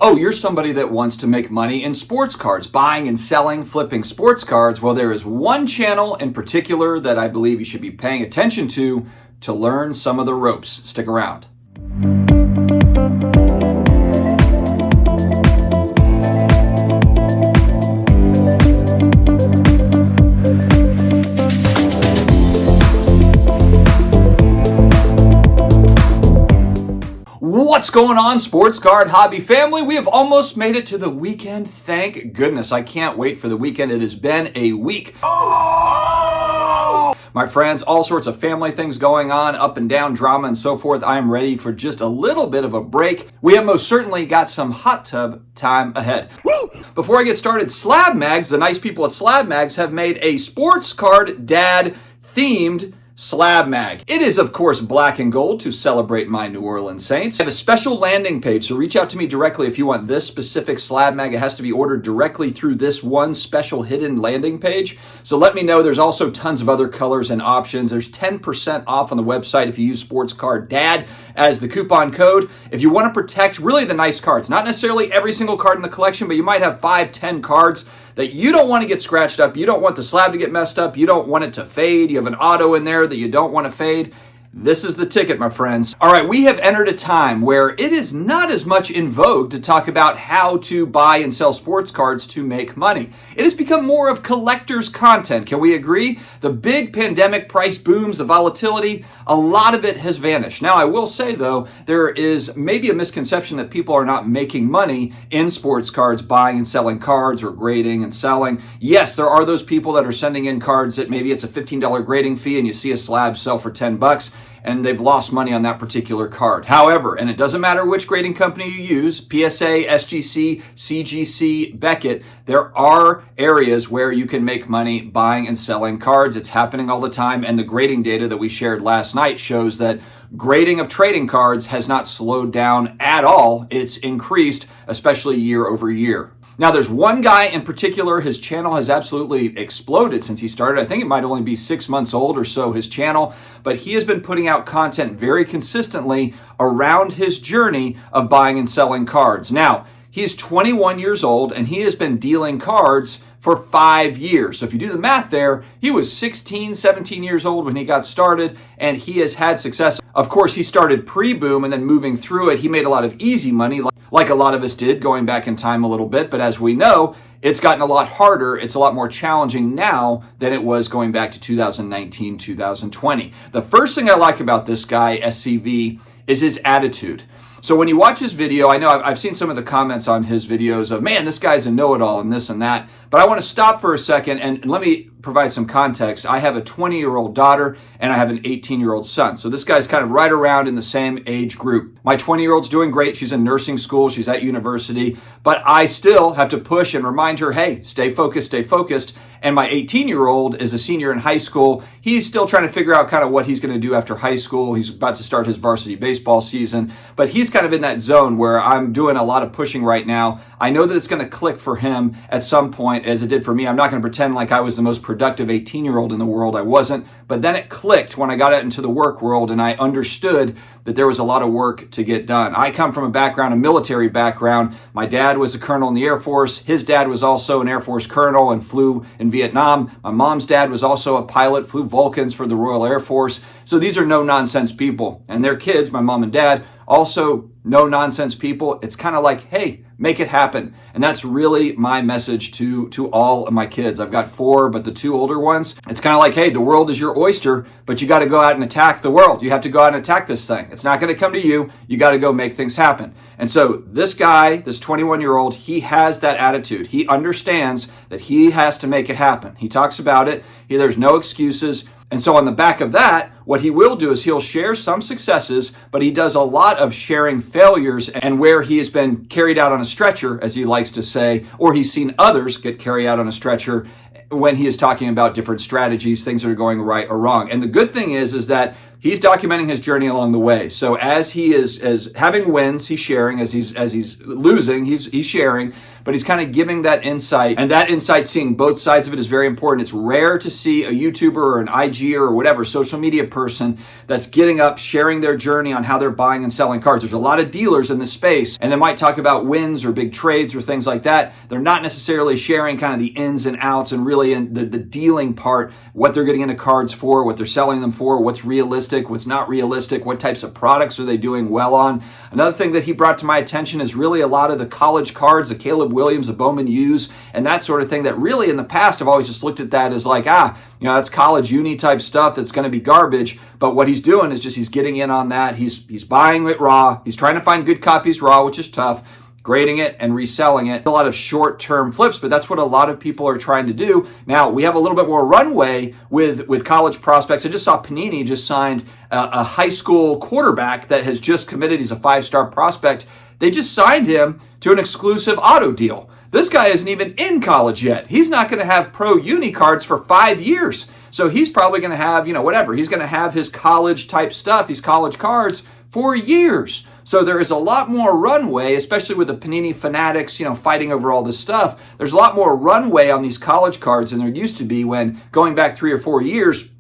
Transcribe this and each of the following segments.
Oh, you're somebody that wants to make money in sports cards, buying and selling, flipping sports cards. Well, there is one channel in particular that I believe you should be paying attention to learn some of the ropes. Stick around. What's going on, sports card hobby family? We have almost made it to the weekend. Thank goodness. I can't wait for the weekend. It has been a week. My friends, all sorts of family things going on, up and down, drama and so forth. I am ready for just a little bit of a break. We have most certainly got some hot tub time ahead. Before I get started, SlabMags, the nice people at SlabMags, have made a sports card dad themed SlabMag. It is, of course, black and gold to celebrate my New Orleans Saints. I have a special landing page, so reach out to me directly if you want this specific SlabMag. It has to be ordered directly through this one special hidden landing page. So let me know. There's also tons of other colors and options. There's 10% off on the website if you use Sports Card Dad as the coupon code. If you want to protect really the nice cards, not necessarily every single card in the collection, but you might have 5, 10 cards that you don't want to get scratched up, you don't want the slab to get messed up, you don't want it to fade, you have an auto in there that you don't want to fade. This is the ticket, my friends. All right, we have entered a time where it is not as much in vogue to talk about how to buy and sell sports cards to make money. It has become more of collector's content. Can we agree? The big pandemic price booms, the volatility, a lot of it has vanished. Now, I will say, though, there is maybe a misconception that people are not making money in sports cards, buying and selling cards or grading and selling. Yes, there are those people that are sending in cards that maybe it's a $15 grading fee and you see a slab sell for $10. And they've lost money on that particular card. However, and it doesn't matter which grading company you use, PSA, SGC, CGC, Beckett, there are areas where you can make money buying and selling cards. It's happening all the time, and the grading data that we shared last night shows that grading of trading cards has not slowed down at all. It's increased, especially year over year. Now, there's one guy in particular, his channel has absolutely exploded since he started. I think it might only be 6 months old or so, his channel, but he has been putting out content very consistently around his journey of buying and selling cards. Now, he is 21 years old and he has been dealing cards for 5 years. So if you do the math there, he was 16, 17 years old when he got started, and he has had success. Of course, he started pre-boom and then moving through it, he made a lot of easy money, like a lot of us did going back in time a little bit. But as we know, it's gotten a lot harder. It's a lot more challenging now than it was going back to 2019, 2020. The first thing I like about this guy, SCV, is his attitude. So when you watch his video, I know I've seen some of the comments on his videos of, man, this guy's a know-it-all and this and that. But I want to stop for a second and let me provide some context. I have a 20-year-old daughter and I have an 18-year-old son. So this guy's kind of right around in the same age group. My 20-year-old's doing great. She's in nursing school. She's at university. But I still have to push and remind her, hey, stay focused, stay focused. And my 18-year-old is a senior in high school. He's still trying to figure out kind of what he's going to do after high school. He's about to start his varsity baseball season. But he's kind of in that zone where I'm doing a lot of pushing right now. I know that it's going to click for him at some point, as it did for me. I'm not going to pretend like I was the most productive 18-year-old in the world. I wasn't. But then it clicked when I got out into the work world and I understood that there was a lot of work to get done. I come from a military background. My dad was a colonel in the Air Force. His dad was also an Air Force colonel and flew in Vietnam. My mom's dad was also a pilot, flew Vulcans for the Royal Air Force. So these are no-nonsense people. And their kids, my mom and dad, also no-nonsense people. It's kind of like, hey, make it happen. And that's really my message to all of my kids. I've got 4, but the 2 older ones, it's kind of like, hey, the world is your oyster, but you got to go out and attack the world. You have to go out and attack this thing. It's not going to come to you. You got to go make things happen. And so this guy, this 21-year-old, he has that attitude. He understands that he has to make it happen. He talks about it. There's no excuses. And so on the back of that, what he will do is he'll share some successes, but he does a lot of sharing failures and where he has been carried out on a stretcher, as he likes to say, or he's seen others get carried out on a stretcher when he is talking about different strategies, things that are going right or wrong. And the good thing is that he's documenting his journey along the way. So as he is having wins, he's sharing. As he's losing, he's sharing. But he's kind of giving that insight, and that insight, seeing both sides of it, is very important. It's rare to see a YouTuber or an IG or whatever social media person that's getting up, sharing their journey on how they're buying and selling cards. There's a lot of dealers in this space, and they might talk about wins or big trades or things like that. They're not necessarily sharing kind of the ins and outs and really in the dealing part, what they're getting into cards for, what they're selling them for, what's realistic, what's not realistic, what types of products are they doing well on. Another thing that he brought to my attention is really a lot of the college cards, the Caleb Williams, the Bowman U's, and that sort of thing that really in the past I've always just looked at that as like, that's college uni type stuff that's going to be garbage. But what he's doing is just he's getting in on that. He's buying it raw. He's trying to find good copies raw, which is tough, grading it and reselling it. A lot of short-term flips, but that's what a lot of people are trying to do. Now, we have a little bit more runway with college prospects. I just saw Panini just signed a high school quarterback that has just committed. He's a 5-star prospect. They just signed him to an exclusive auto deal. This guy isn't even in college yet. He's not going to have pro uni cards for 5 years. So he's probably going to have, whatever. He's going to have his college type stuff, these college cards, for years. So there is a lot more runway, especially with the Panini fanatics, fighting over all this stuff. There's a lot more runway on these college cards than there used to be when going back 3 or 4 years.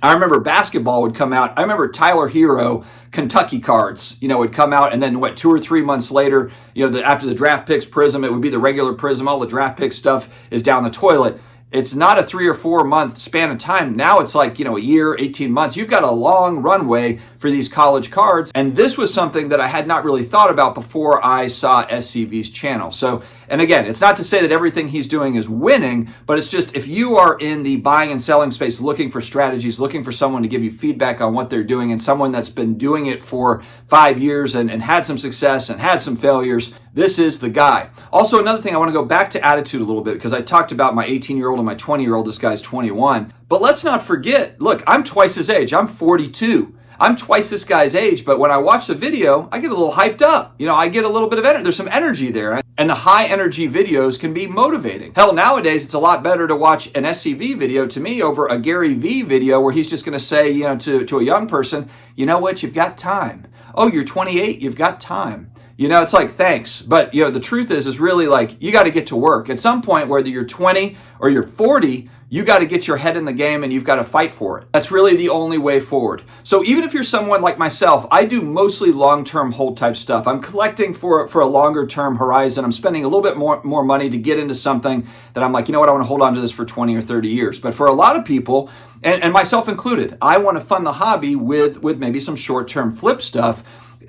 I remember basketball would come out. I remember Tyler Hero Kentucky cards, would come out, and then 2 or 3 months later, after the draft picks prism, it would be the regular prism. All the draft pick stuff is down the toilet. It's not a 3 or 4 month span of time. Now it's like, a year, 18 months. You've got a long runway for these college cards. And this was something that I had not really thought about before I saw SCV's channel. So, and again, it's not to say that everything he's doing is winning, but it's just if you are in the buying and selling space looking for strategies, looking for someone to give you feedback on what they're doing, and someone that's been doing it for 5 years and had some success and had some failures, this is the guy. Also, another thing, I want to go back to attitude a little bit because I talked about my 18-year-old and my 20-year-old. This guy's 21. But let's not forget, look, I'm twice his age. I'm 42. I'm twice this guy's age, but when I watch the video, I get a little hyped up. I get a little bit of energy. There's some energy there. And the high energy videos can be motivating. Hell, nowadays, it's a lot better to watch an SCV video to me over a Gary V video where he's just going to say, to a young person, you know what, you've got time. Oh, you're 28, you've got time. It's like, thanks. But, the truth is really like, you got to get to work. At some point, whether you're 20 or you're 40, you got to get your head in the game and you've got to fight for it. That's really the only way forward. So even if you're someone like myself, I do mostly long-term hold type stuff. I'm collecting for a longer term horizon. I'm spending a little bit more money to get into something that I'm like, I want to hold on to this for 20 or 30 years. But for a lot of people, and myself included, I want to fund the hobby with maybe some short-term flip stuff.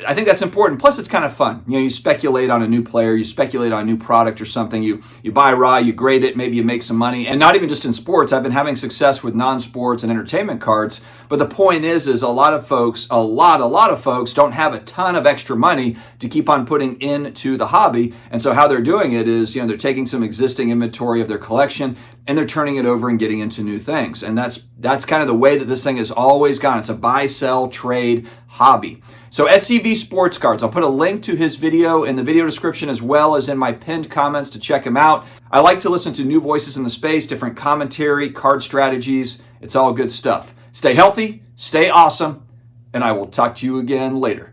I think that's important. Plus, it's kind of fun. You speculate on a new player, you speculate on a new product or something. You buy raw, you grade it, maybe you make some money. And not even just in sports. I've been having success with non-sports and entertainment cards. But the point is a lot of folks don't have a ton of extra money to keep on putting into the hobby. And so how they're doing it is, they're taking some existing inventory of their collection and they're turning it over and getting into new things. And that's kind of the way that this thing has always gone. It's a buy, sell, trade hobby. So SCV Sports Cards, I'll put a link to his video in the video description as well as in my pinned comments to check him out. I like to listen to new voices in the space, different commentary, card strategies. It's all good stuff. Stay healthy, stay awesome, and I will talk to you again later.